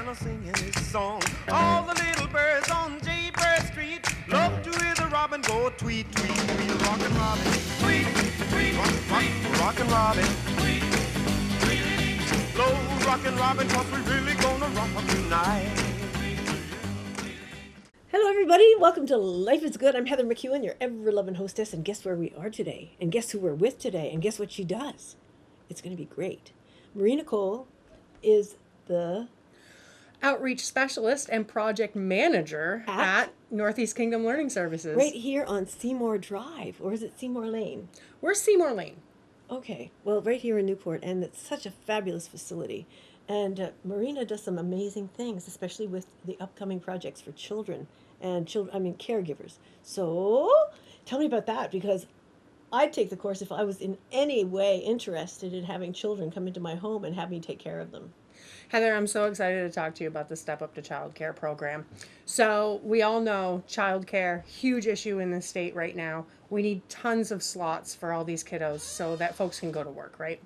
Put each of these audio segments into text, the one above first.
piano singing his song. All the little birds on Jaybird Street love to hear the robin go tweet, tweet, tweet. Rockin' Robin, tweet, tweet, rockin' Robin, tweet, tweet. Blow rockin' Robin, 'cause we really gonna rock tonight. Hello everybody, welcome to Life is Good. I'm Heather McKeown, your ever-loving hostess, and guess where we are today? And guess who we're with today? And guess what she does? It's going to be great. Marina Cole is the outreach specialist and project manager at Northeast Kingdom Learning Services. Right here on Seymour Drive, or is it Seymour Lane? We're Seymour Lane. Okay, well, right here in Newport, and it's such a fabulous facility. And Marina does some amazing things, especially with the upcoming projects for children and caregivers. So tell me about that, because I'd take the course if I was in any way interested in having children come into my home and have me take care of them. Heather, I'm so excited to talk to you about the Step Up to Childcare program. So we all know childcare, huge issue in the state right now. We need tons of slots for all these kiddos so that folks can go to work, right?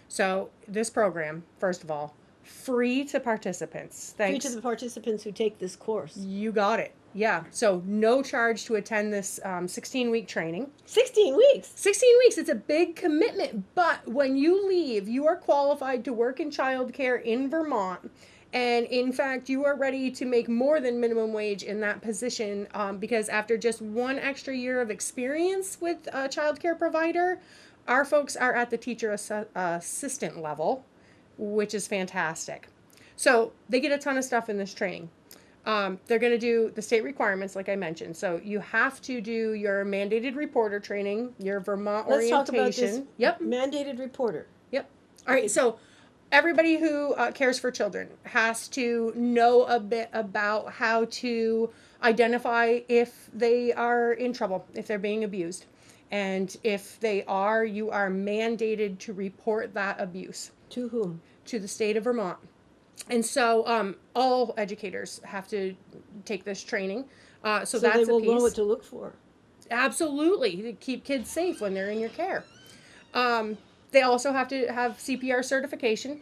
So this program, first of all, free to participants. Free to the participants who take this course. You got it. Yeah. So no charge to attend this 16-week training. 16 weeks? 16 weeks. It's a big commitment. But when you leave, you are qualified to work in childcare in Vermont. And in fact, you are ready to make more than minimum wage in that position because after just one extra year of experience with a childcare provider, our folks are at the teacher assistant level, which is fantastic. So they get a ton of stuff in this training. They're going to do the state requirements, like I mentioned. So you have to do your mandated reporter training, your Vermont orientation. Let's talk about this. Yep. Mandated reporter. Yep. All right. So everybody who cares for children has to know a bit about how to identify if they are in trouble, if they're being abused. And if they are, you are mandated to report that abuse. To whom? To the state of Vermont. And so all educators have to take this training. So that's they will a piece. know what to look for. Absolutely. To keep kids safe when they're in your care. They also have to have CPR certification.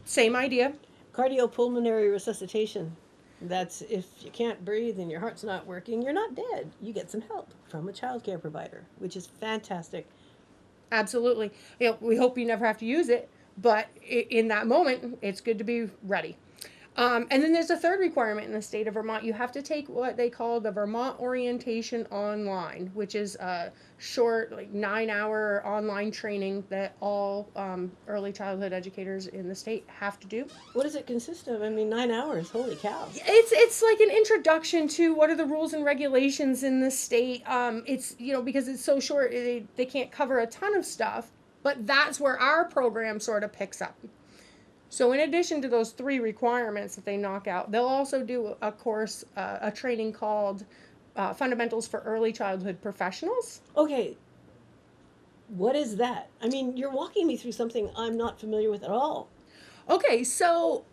Same idea. Cardiopulmonary resuscitation. That's if you can't breathe and your heart's not working, you're not dead. You get some help from a childcare provider, which is fantastic. Absolutely. We hope you never have to use it. But in that moment, it's good to be ready. And then there's a third requirement in the state of Vermont. You have to take what they call the Vermont Orientation Online, which is a short, 9-hour online training that all early childhood educators in the state have to do. What does it consist of? I mean, 9 hours. Holy cow. It's like an introduction to what are the rules and regulations in the state. It's, because it's so short, they can't cover a ton of stuff. But that's where our program sort of picks up. So in addition to those 3 requirements that they knock out, they'll also do a course, a training called Fundamentals for Early Childhood Professionals. Okay. What is that? I mean, you're walking me through something I'm not familiar with at all. Okay, so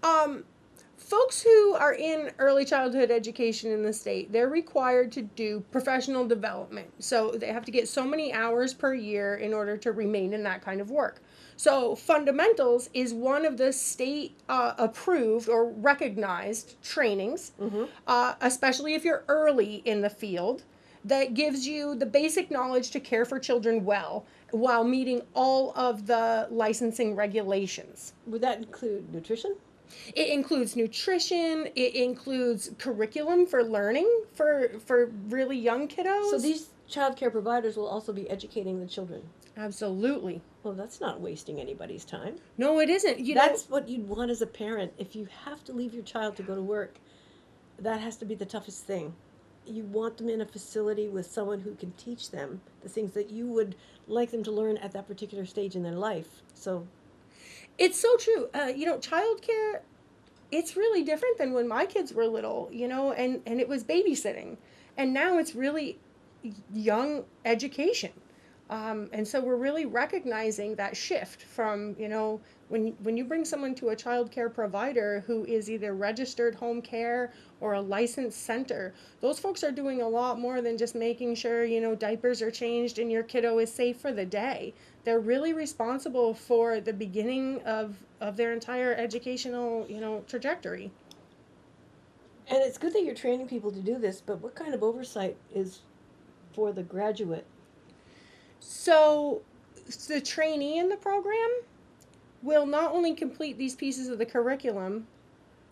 folks who are in early childhood education in the state, they're required to do professional development. So they have to get so many hours per year in order to remain in that kind of work. So fundamentals is one of the state approved or recognized trainings, especially if you're early in the field, that gives you the basic knowledge to care for children well while meeting all of the licensing regulations. Would that include nutrition? It includes nutrition. It includes curriculum for learning for really young kiddos. So these child care providers will also be educating the children. Absolutely. Well, that's not wasting anybody's time. No, it isn't. That's what you'd want as a parent. If you have to leave your child to go to work, that has to be the toughest thing. You want them in a facility with someone who can teach them the things that you would like them to learn at that particular stage in their life. So it's so true. Childcare, it's really different than when my kids were little, and it was babysitting. And now it's really young education. And so we're really recognizing that shift from, when you bring someone to a child care provider who is either registered home care or a licensed center, those folks are doing a lot more than just making sure, diapers are changed and your kiddo is safe for the day. They're really responsible for the beginning of their entire educational, trajectory. And it's good that you're training people to do this, but what kind of oversight is for the graduate? So the trainee in the program will not only complete these pieces of the curriculum,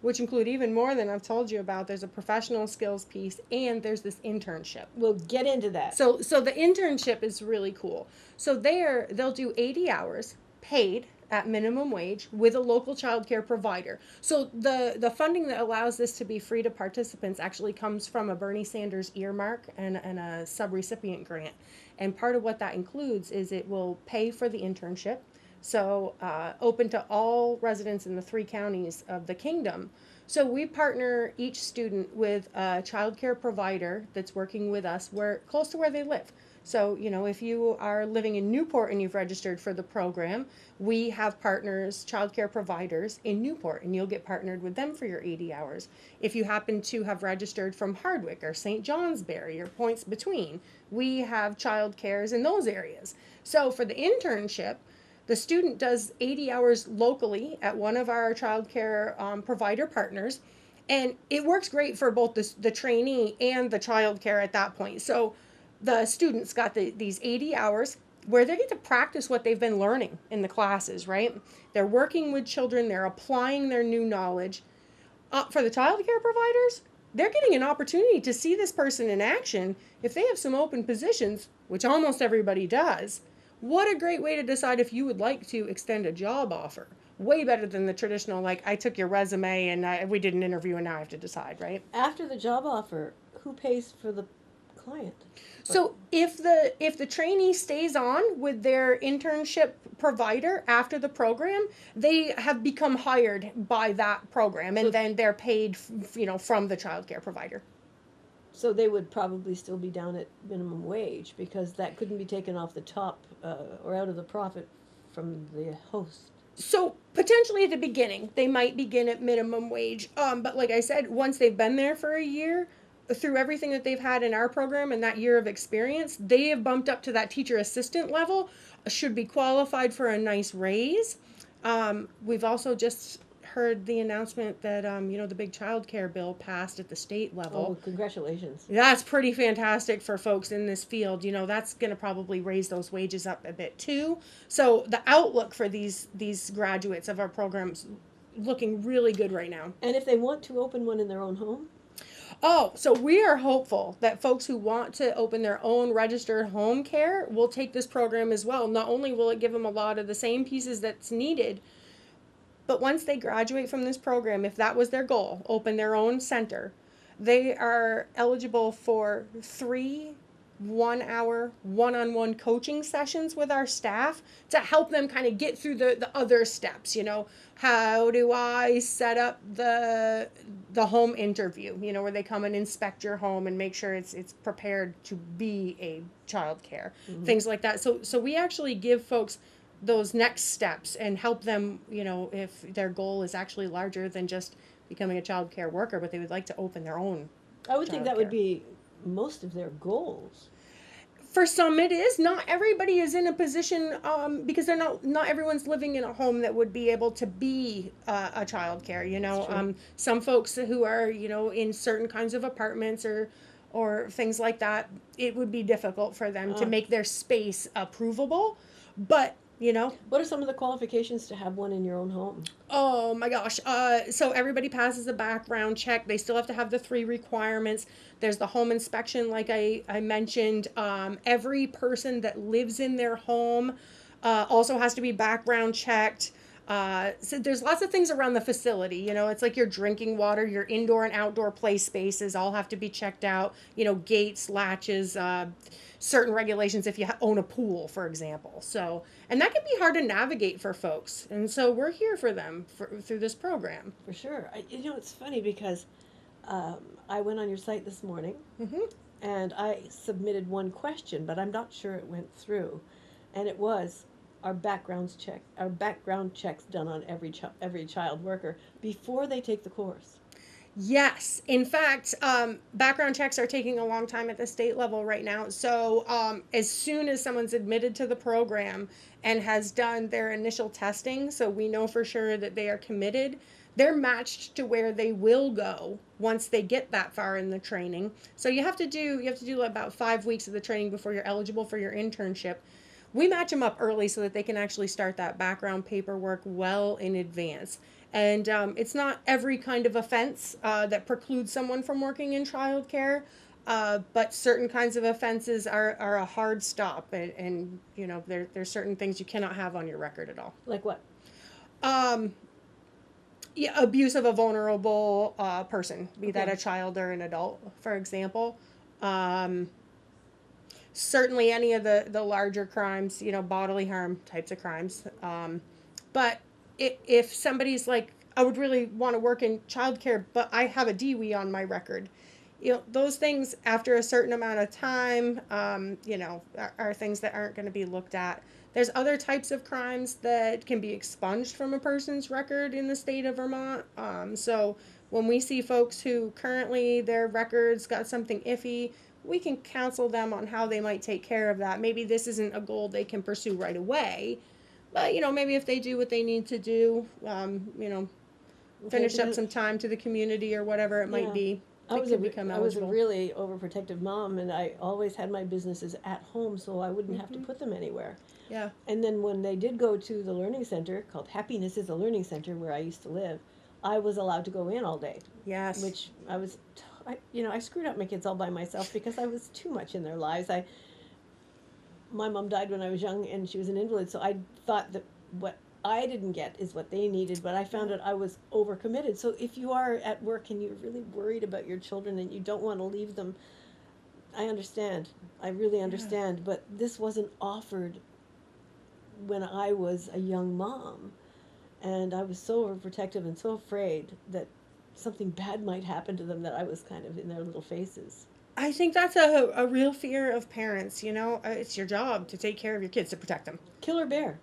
which include even more than I've told you about. There's a professional skills piece, and there's this internship. We'll get into that. So the internship is really cool. So they'll do 80 hours paid at minimum wage with a local child care provider. So the funding that allows this to be free to participants actually comes from a Bernie Sanders earmark and a subrecipient grant. And part of what that includes is it will pay for the internship. So open to all residents in the 3 counties of the kingdom. So we partner each student with a child care provider that's working with us close to where they live. So, if you are living in Newport and you've registered for the program, we have partners, child care providers in Newport, and you'll get partnered with them for your 80 hours. If you happen to have registered from Hardwick or St. Johnsbury or points between, we have child cares in those areas. So for the internship, the student does 80 hours locally at one of our child care provider partners, and it works great for both the trainee and the child care at that point. So the students got these 80 hours where they get to practice what they've been learning in the classes, right? They're working with children, they're applying their new knowledge. For the child care providers, they're getting an opportunity to see this person in action. If they have some open positions, which almost everybody does, what a great way to decide if you would like to extend a job offer. Way better than the traditional, like, I took your resume and we did an interview and now I have to decide, right? After the job offer, who pays for the client? So if the trainee stays on with their internship provider after the program, they have become hired by that program, and then they're paid, from the child care provider. So they would probably still be down at minimum wage because that couldn't be taken off the top or out of the profit from the host. So potentially at the beginning, they might begin at minimum wage. But like I said, once they've been there for a year, through everything that they've had in our program and that year of experience, they have bumped up to that teacher assistant level, should be qualified for a nice raise. We've also just heard the announcement that, the big child care bill passed at the state level. Oh, congratulations. That's pretty fantastic for folks in this field. That's going to probably raise those wages up a bit too. So the outlook for these graduates of our programs looking really good right now. And if they want to open one in their own home? Oh, so we are hopeful that folks who want to open their own registered home care will take this program as well. Not only will it give them a lot of the same pieces that's needed, but once they graduate from this program, if that was their goal, open their own center, they are eligible for 3 1-hour one-on-one coaching sessions with our staff to help them kind of get through the other steps. How do I set up the home interview, where they come and inspect your home and make sure it's prepared to be a child care, things like that. So we actually give folks those next steps and help them, if their goal is actually larger than just becoming a child care worker, but they would like to open their own. I would think that would be most of their goals. For some it is. Not everybody is in a position, because they're not everyone's living in a home that would be able to be a child care, some folks who are, in certain kinds of apartments or things like that, it would be difficult for them to make their space approvable. But what are some of the qualifications to have one in your own home? Oh my gosh. So everybody passes a background check. They still have to have the 3 requirements. There's the home inspection, like I mentioned. Every person that lives in their home also has to be background checked. So there's lots of things around the facility. It's like your drinking water, your indoor and outdoor play spaces all have to be checked out. Gates, latches, certain regulations if you own a pool, for example. So, and that can be hard to navigate for folks. And so we're here for them through this program. For sure. It's funny because I went on your site this morning and I submitted one question, but I'm not sure it went through. And it was, our background checks done on every child worker before they take the course. Yes. In fact, background checks are taking a long time at the state level right now. So as soon as someone's admitted to the program and has done their initial testing, so we know for sure that they are committed, they're matched to where they will go once they get that far in the training. So you have to do about 5 weeks of the training before you're eligible for your internship. We match them up early so that they can actually start that background paperwork well in advance. And it's not every kind of offense that precludes someone from working in childcare, but certain kinds of offenses are a hard stop. And you know, there's certain things you cannot have on your record at all. Like what? Yeah, abuse of a vulnerable person, be that Okay. a child or an adult, for example. Certainly any of the larger crimes, you know, bodily harm types of crimes. But if somebody's like, I would really want to work in childcare, but I have a DWI on my record, you know, those things after a certain amount of time, you know, are things that aren't going to be looked at. There's other types of crimes that can be expunged from a person's record in the state of Vermont. So when we see folks who currently their records got something iffy, we can counsel them on how they might take care of that. Maybe this isn't a goal they can pursue right away, but you know, maybe if they do what they need to do, you know, finish up some time to the community or whatever it might be, I they was could become I was a eligible. really overprotective mom, and I always had my businesses at home, so I wouldn't have to put them anywhere. Yeah. And then when they did go to the learning center, called Happiness is a Learning Center where I used to live, I was allowed to go in all day, Yes. which I was, you know, I screwed up my kids all by myself because I was too much in their lives. My mom died when I was young, and she was an invalid, so I thought that what I didn't get is what they needed, but I found out I was overcommitted. So if you are at work and you're really worried about your children and you don't want to leave them, I understand. I really understand. But this wasn't offered when I was a young mom. And I was so overprotective and so afraid that something bad might happen to them that I was kind of in their little faces. I think that's a real fear of parents, you know. It's your job to take care of your kids, to protect them. Killer bear.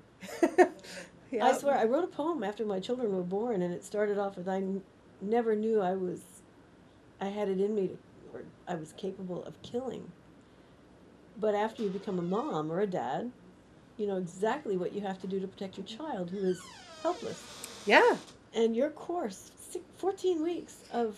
Yeah. I swear, I wrote a poem after my children were born, and it started off with never knew I had it in me or I was capable of killing. But after you become a mom or a dad, you know exactly what you have to do to protect your child who is helpless. Yeah. And your course, 14 weeks of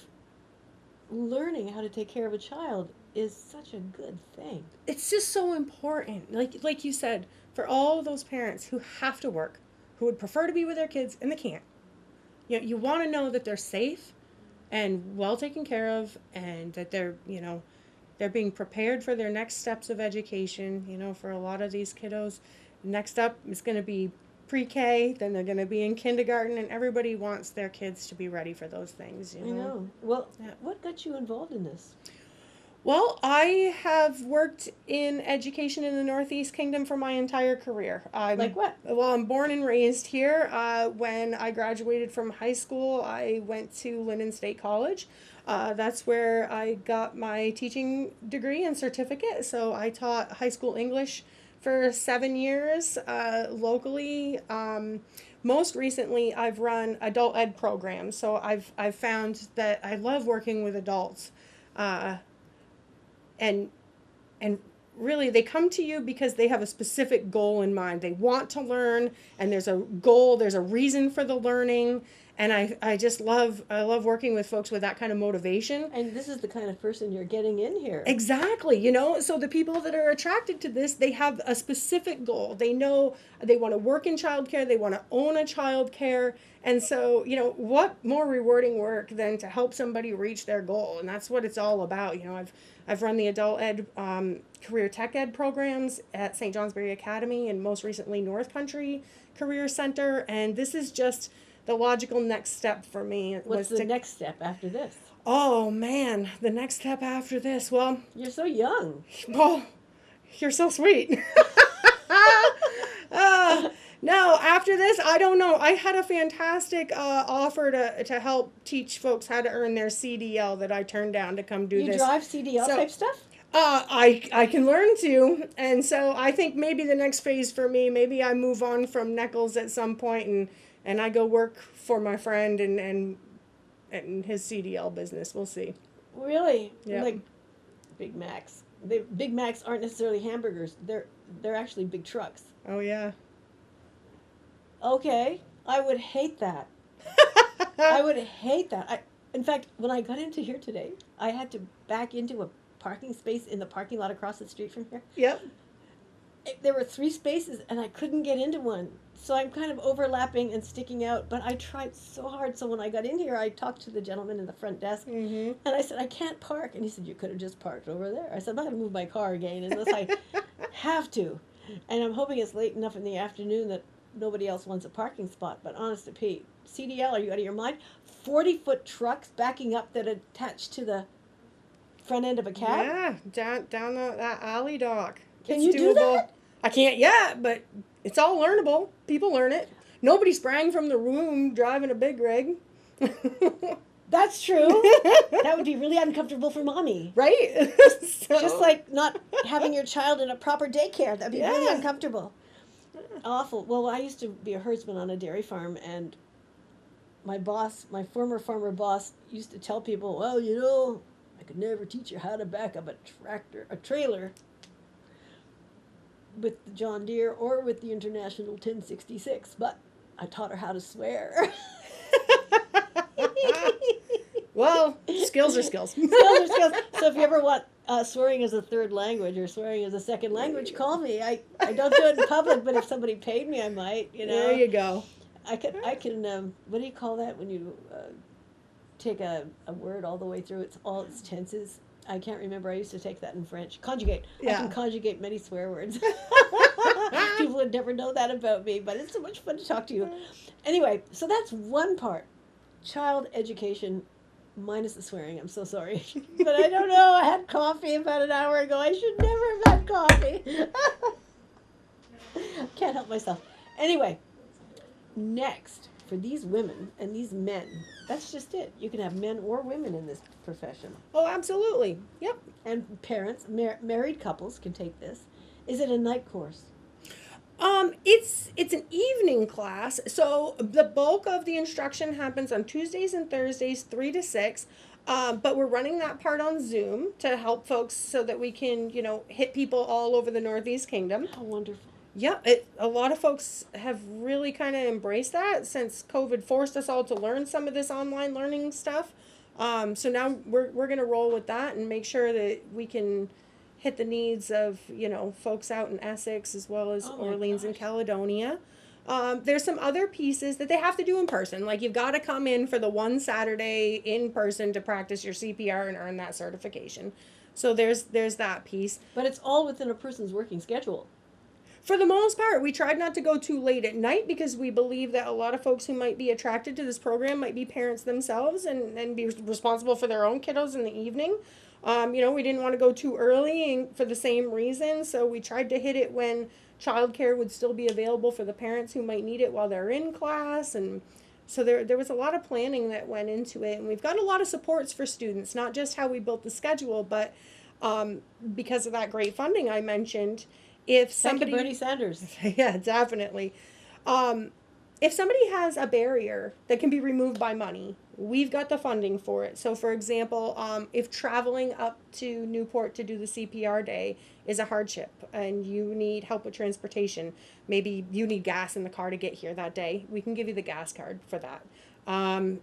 learning how to take care of a child, is such a good thing. It's just so important. Like you said, for all those parents who have to work, who would prefer to be with their kids and they can't. You know, you want to know that they're safe and well taken care of, and that they're, you know, they're being prepared for their next steps of education. You know, for a lot of these kiddos, next up is going to be pre-K, then they're going to be in kindergarten, and everybody wants their kids to be ready for those things. You know? I know. Well, Yeah. what got you involved in this? Well, I have worked in education in the Northeast Kingdom for my entire career. Like what? Well, I'm born and raised here. When I graduated from high school, I went to Linden State College. That's where I got my teaching degree and certificate. So I taught high school English for 7 years locally. Most recently, I've run adult ed programs. So I've found that I love working with adults. And really, they come to you because they have a specific goal in mind. They want to learn, and there's a goal, there's a reason for the learning. And I just love working with folks with that kind of motivation. And this is the kind of person you're getting in here. Exactly, you know, so the people that are attracted to this, they have a specific goal. They know they want to work in childcare, they want to own a childcare. And so, you know, what more rewarding work than to help somebody reach their goal? And that's what it's all about. You know, I've run the adult ed career tech ed programs at St. Johnsbury Academy, and most recently North Country Career Center. And this is just the logical next step for me. What's the next step after this? Oh man, the next step after this. Well, You're so young. well, you're so sweet. No, after this, I don't know. I had a fantastic offer to help teach folks how to earn their CDL that I turned down to come do You this. drive CDL So- type stuff? I can learn to, and so I think maybe the next phase for me, maybe I move on from NEKLS at some point, and I go work for my friend and his CDL business. We'll see. Really? Yeah. Like Big Macs. Big Macs aren't necessarily hamburgers. They're actually big trucks. Oh yeah. Okay, I would hate that. I would hate that. In fact, when I got into here today, I had to back into a parking space in the parking lot across the street from here. Yep. There were 3 spaces, and I couldn't get into one. So I'm kind of overlapping and sticking out, but I tried so hard. So when I got in here, I talked to the gentleman in the front desk, and I said, I can't park. And he said, you could have just parked over there. I said, I'm not going to move my car again unless I have to. And I'm hoping it's late enough in the afternoon that nobody else wants a parking spot. But honest to Pete, CDL, are you out of your mind? 40-foot trucks backing up that attach to the front end of a cab? Yeah, down that alley, Doc. Can It's you do that? I can't yet, but it's all learnable. People learn it. Nobody sprang from the room driving a big rig. That's true. That would be really uncomfortable for mommy. Right? So, Just like not having your child in a proper daycare. That'd be really Yeah. uncomfortable. Awful. Well, I used to be a herdsman on a dairy farm, and my boss, my former farmer boss, used to tell people, well, you know, I could never teach you how to back up a trailer with the John Deere or with the International 1066, but I taught her how to swear. well, skills are skills. Skills are skills. So if you ever want swearing as a third language or swearing as a second language, call me. I don't do it in public, but if somebody paid me, I might. You know. There you go. I can. What do you call that when you take a word all the way through? It's all its tenses. I can't remember. I used to take that in French. Conjugate. Yeah. I can conjugate many swear words. People would never know that about me, but it's so much fun to talk to you. Anyway, so that's one part. Child education minus the swearing. I'm so sorry. But I don't know. I had coffee about an hour ago. I should never have had coffee. Can't help myself. Anyway, next, for these women and these men, that's just it. You can have men or women in this profession. Oh, absolutely. Yep. And parents, married couples can take this. Is it a night course? It's an evening class, so the bulk of the instruction happens on Tuesdays and Thursdays, 3 to 6. But we're running that part on Zoom to help folks so that we can, hit people all over the Northeast Kingdom. How wonderful. Yeah, a lot of folks have really kind of embraced that since COVID forced us all to learn some of this online learning stuff. So now we're going to roll with that and make sure that we can hit the needs of, folks out in Essex as well as Orleans and Caledonia. There's some other pieces that they have to do in person. Like, you've got to come in for the one Saturday in person to practice your CPR and earn that certification. So there's that piece. But it's all within a person's working schedule. For the most part, we tried not to go too late at night because we believe that a lot of folks who might be attracted to this program might be parents themselves and be responsible for their own kiddos in the evening. We didn't want to go too early for the same reason, so we tried to hit it when childcare would still be available for the parents who might need it while they're in class. And so there was a lot of planning that went into it, and we've got a lot of supports for students, not just how we built the schedule, but because of that great funding I mentioned. If somebody, Thank you, Bernie Sanders. Yeah, definitely. If somebody has a barrier that can be removed by money, we've got the funding for it. So, for example, if traveling up to Newport to do the CPR day is a hardship and you need help with transportation, maybe you need gas in the car to get here that day, we can give you the gas card for that.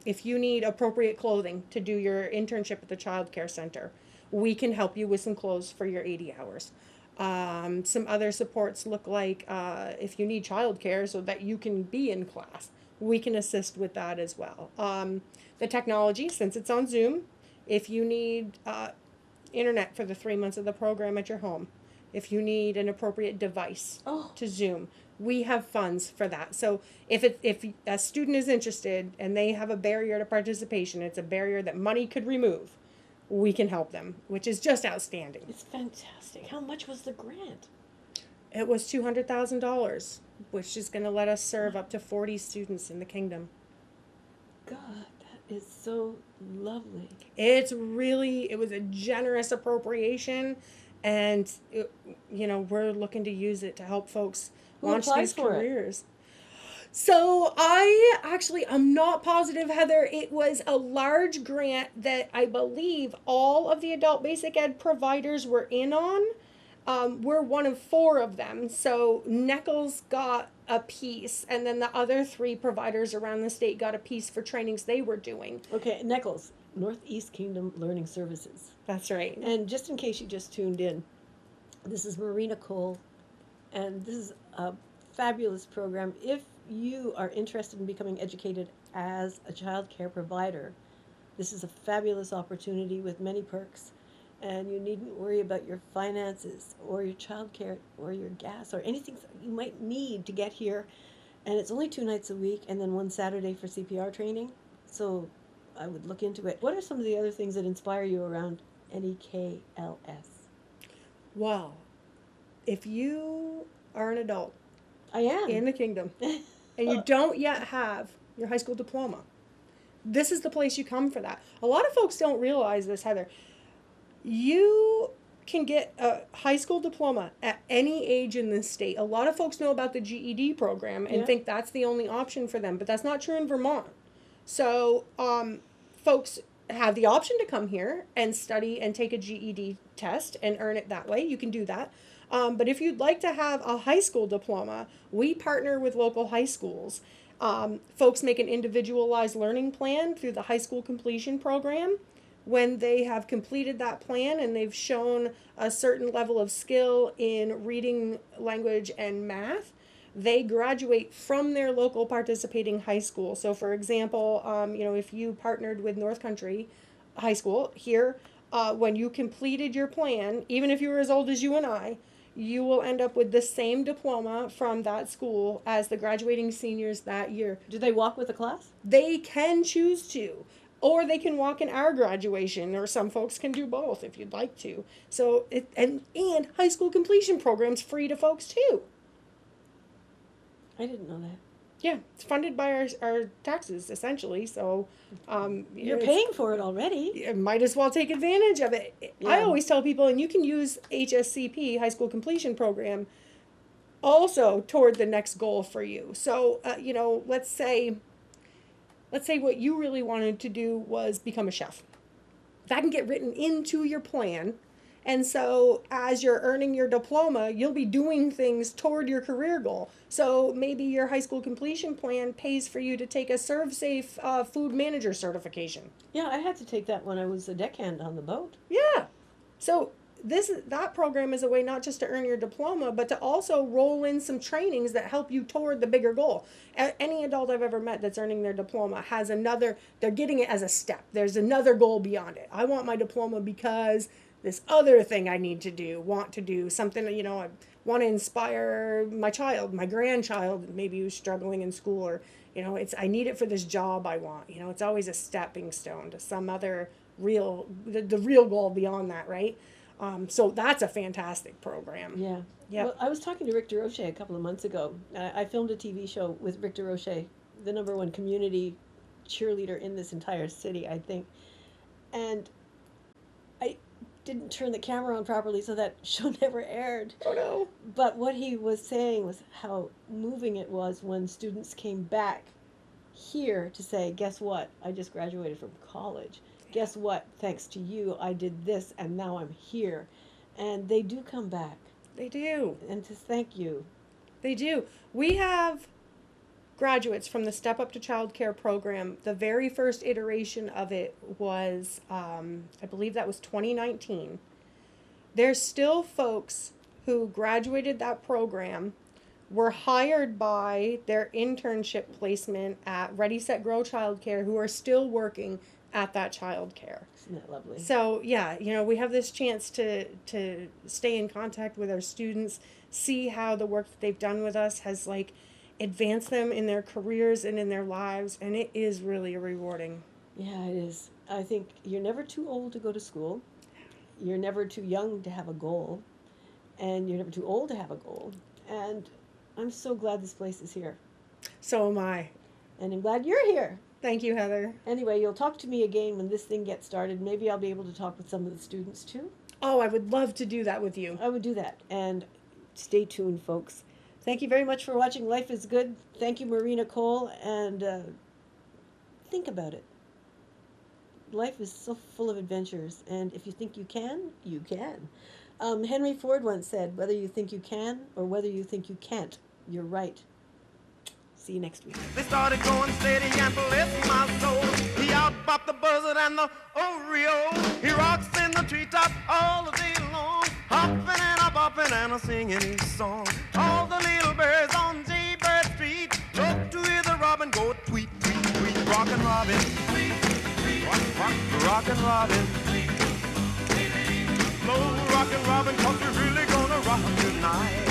If you need appropriate clothing to do your internship at the child care center, we can help you with some clothes for your 80 hours. Some other supports look like if you need childcare so that you can be in class, we can assist with that as well. The technology, since it's on Zoom, if you need internet for the 3 months of the program at your home, if you need an appropriate device to Zoom, we have funds for that. So if a student is interested and they have a barrier to participation, it's a barrier that money could remove, we can help them, which is just outstanding. It's fantastic. How much was the grant? It was $200,000, which is going to let us serve up to 40 students in the kingdom. God, that is so lovely. It was a generous appropriation, and we're looking to use it to help folks launch these careers. So I'm not positive, Heather. It was a large grant that I believe all of the adult basic ed providers were in on. We're one of 4 of them. So NEKLS got a piece, and then the other 3 providers around the state got a piece for trainings they were doing. Okay, NEKLS, Northeast Kingdom Learning Services. That's right. And just in case you just tuned in, this is Marina Cole, and this is a fabulous program. If you are interested in becoming educated as a child care provider, this is a fabulous opportunity with many perks, and you needn't worry about your finances or your child care or your gas or anything you might need to get here. And it's only 2 nights a week and then 1 Saturday for CPR training. So I would look into it. What are some of the other things that inspire you around NEKLS? Wow. If you are an adult I am. in the kingdom and you don't yet have your high school diploma, this is the place you come for that. A lot of folks don't realize this, Heather. You can get a high school diploma at any age in this state. A lot of folks know about the GED program and think that's the only option for them, but that's not true in Vermont. So folks have the option to come here and study and take a GED test and earn it that way. You can do that. But if you'd like to have a high school diploma, we partner with local high schools. Folks make an individualized learning plan through the high school completion program. When they have completed that plan and they've shown a certain level of skill in reading, language, and math, they graduate from their local participating high school. So, for example, if you partnered with North Country High School here, when you completed your plan, even if you were as old as you and I, you will end up with the same diploma from that school as the graduating seniors that year. Do they walk with the class? They can choose to. Or they can walk in our graduation, or some folks can do both if you'd like to. So, and high school completion program's free to folks too. I didn't know that. Yeah, it's funded by our taxes, essentially. So, You're paying for it already. You might as well take advantage of it. Yeah. I always tell people, and you can use HSCP, high school completion program, also toward the next goal for you. So, let's say what you really wanted to do was become a chef. That can get written into your plan. And so as you're earning your diploma, you'll be doing things toward your career goal. So maybe your high school completion plan pays for you to take a ServSafe food manager certification. Yeah, I had to take that when I was a deckhand on the boat. Yeah. So that program is a way not just to earn your diploma, but to also roll in some trainings that help you toward the bigger goal. Any adult I've ever met that's earning their diploma has they're getting it as a step. There's another goal beyond it. I want my diploma because this other thing I want to do, something, I want to inspire my child, my grandchild, maybe who's struggling in school, or, I need it for this job I want. It's always a stepping stone to some other the real goal beyond that, right? So that's a fantastic program. Yeah. Yep. Well, I was talking to Rick DeRoche a couple of months ago. I filmed a TV show with Rick DeRoche, the #1 community cheerleader in this entire city, I think. And I didn't turn the camera on properly, so that show never aired. Oh, no. But what he was saying was how moving it was when students came back here to say, guess what? I just graduated from college. Guess what? Thanks to you, I did this, and now I'm here. And they do come back. They do. And to thank you. They do. We have graduates from the Step Up to Child Care program. The very first iteration of it was, I believe that was 2019. There's still folks who graduated that program, were hired by their internship placement at Ready, Set, Grow Child Care, who are still working at that child care. Isn't that lovely? So yeah, we have this chance to stay in contact with our students, see how the work that they've done with us has advanced them in their careers and in their lives, and it is really rewarding. Yeah, it is. I think you're never too old to go to school. You're never too young to have a goal, and you're never too old to have a goal. And I'm so glad this place is here. So am I. And I'm glad you're here. Thank you, Heather. Anyway, you'll talk to me again when this thing gets started. Maybe I'll be able to talk with some of the students too. Oh, I would love to do that with you. I would do that. And stay tuned, folks. Thank you very much for watching Life is Good. Thank you, Marina Cole. And think about it. Life is so full of adventures. And if you think you can, you can. Henry Ford once said, whether you think you can or whether you think you can't, you're right. See you next week. They started going steady and bless my soul. He out-bopped the buzzard and the Oreo. He rocks in the treetop all the day long, hopping and a-bopping and a-singing his song. All the little birds on Jaybird Street love to hear the robin go tweet, tweet, tweet. Rockin' Robin, tweet, tweet, rockin' Robin. Slow rockin' Robin, 'cause we're really gonna rock tonight.